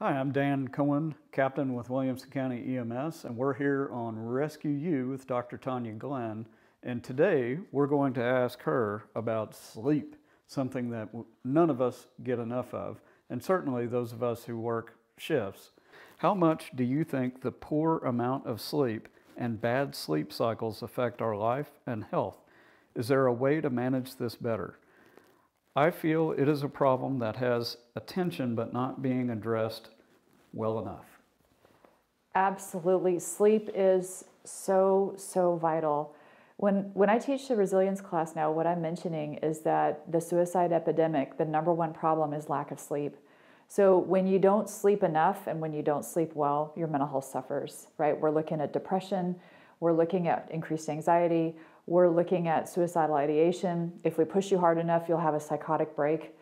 Hi, I'm Dan Cohen, Captain with Williamson County EMS, and we're here on Rescue You with Dr. Tanya Glenn. And today we're going to ask her about sleep, something that none of us get enough of, and certainly those of us who work shifts. How much do you think the poor amount of sleep and bad sleep cycles affect our life and health? Is there a way to manage this better? I feel it is a problem that has attention but not being addressed well enough. Absolutely. Sleep is so vital. When I teach the resilience class now, what I'm mentioning is that the suicide epidemic, the number one problem is lack of sleep. So when you don't sleep enough and when you don't sleep well, your mental health suffers, right? We're looking at depression, we're looking at increased anxiety, we're looking at suicidal ideation. If we push you hard enough, you'll have a psychotic break.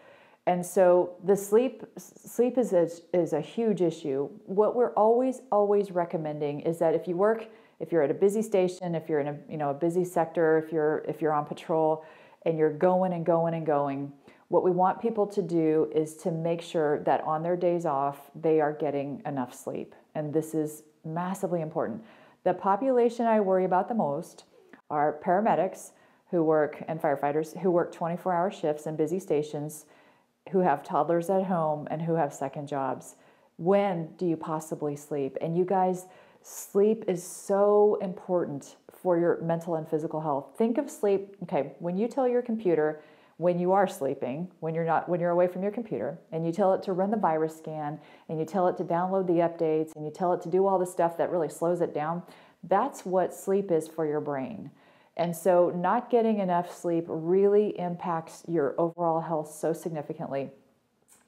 And so the sleep is a huge issue. What we're always recommending is that if you're at a busy station, if you're in a busy sector, if you're on patrol and you're going and going and going, what we want people to do is to make sure that on their days off, they are getting enough sleep. And this is massively important. The population I worry about the most are paramedics who work and firefighters who work 24-hour shifts in busy stations, who have toddlers at home and who have second jobs. When do you possibly sleep? And you guys, sleep is so important for your mental and physical health. Think of sleep, okay, when you tell your computer when you are sleeping, when you're away from your computer, and you tell it to run the virus scan, and you tell it to download the updates, and you tell it to do all the stuff that really slows it down, that's what sleep is for your brain. And so not getting enough sleep really impacts your overall health so significantly.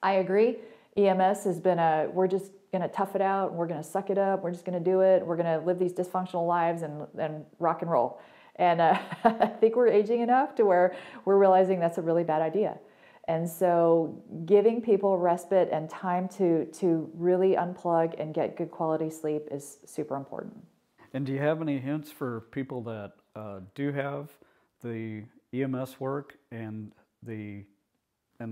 I agree. EMS has been we're just going to tough it out, and we're going to suck it up, we're just going to do it, we're going to live these dysfunctional lives and rock and roll. And I think we're aging enough to where we're realizing that's a really bad idea. And so giving people respite and time to really unplug and get good quality sleep is super important. And do you have any hints for people that do have the EMS work and the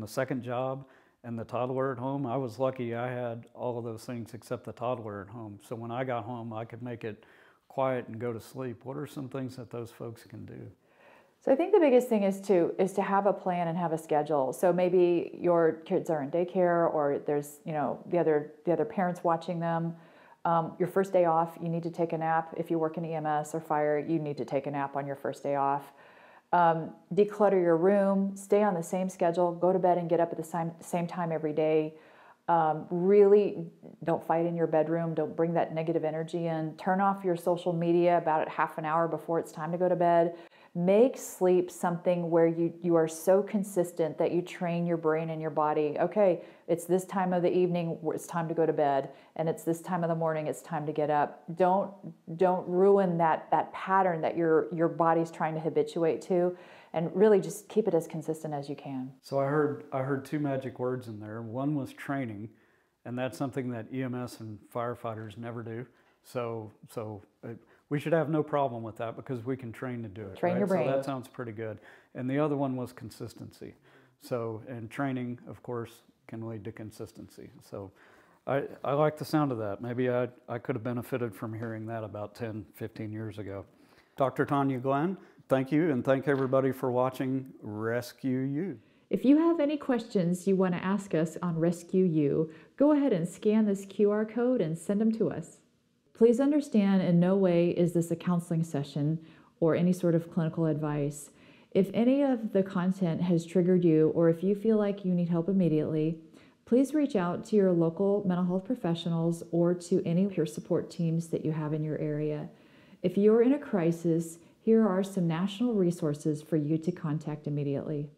second job and the toddler at home? I was lucky I had all of those things except the toddler at home. So when I got home, I could make it quiet and go to sleep. What are some things that those folks can do? So I think the biggest thing is to have a plan and have a schedule. So maybe your kids are in daycare, or there's the other parents watching them. Your first day off, you need to take a nap. If you work in EMS or fire, you need to take a nap on your first day off. Declutter your room, stay on the same schedule, go to bed and get up at the same time every day. Really don't fight in your bedroom. Don't bring that negative energy in. Turn off your social media about half an hour before it's time to go to bed. Make sleep something where you are so consistent that you train your brain and your body. Okay, it's this time of the evening, it's time to go to bed, and it's this time of the morning, it's time to get up. Don't ruin that pattern that your body's trying to habituate to, and really just keep it as consistent as you can. So I heard two magic words in there. One was training, and that's something that EMS and firefighters never do. So we should have no problem with that because we can train to do it. Train right? your brain. So that sounds pretty good. And the other one was consistency. So, and training, of course, can lead to consistency. So I like the sound of that. Maybe I could have benefited from hearing that about 10, 15 years ago. Dr. Tanya Glenn, thank you, and thank everybody for watching Rescue You. If you have any questions you want to ask us on Rescue You, go ahead and scan this QR code and send them to us. Please understand, in no way is this a counseling session or any sort of clinical advice. If any of the content has triggered you, or if you feel like you need help immediately, please reach out to your local mental health professionals or to any of your support teams that you have in your area. If you're in a crisis, here are some national resources for you to contact immediately.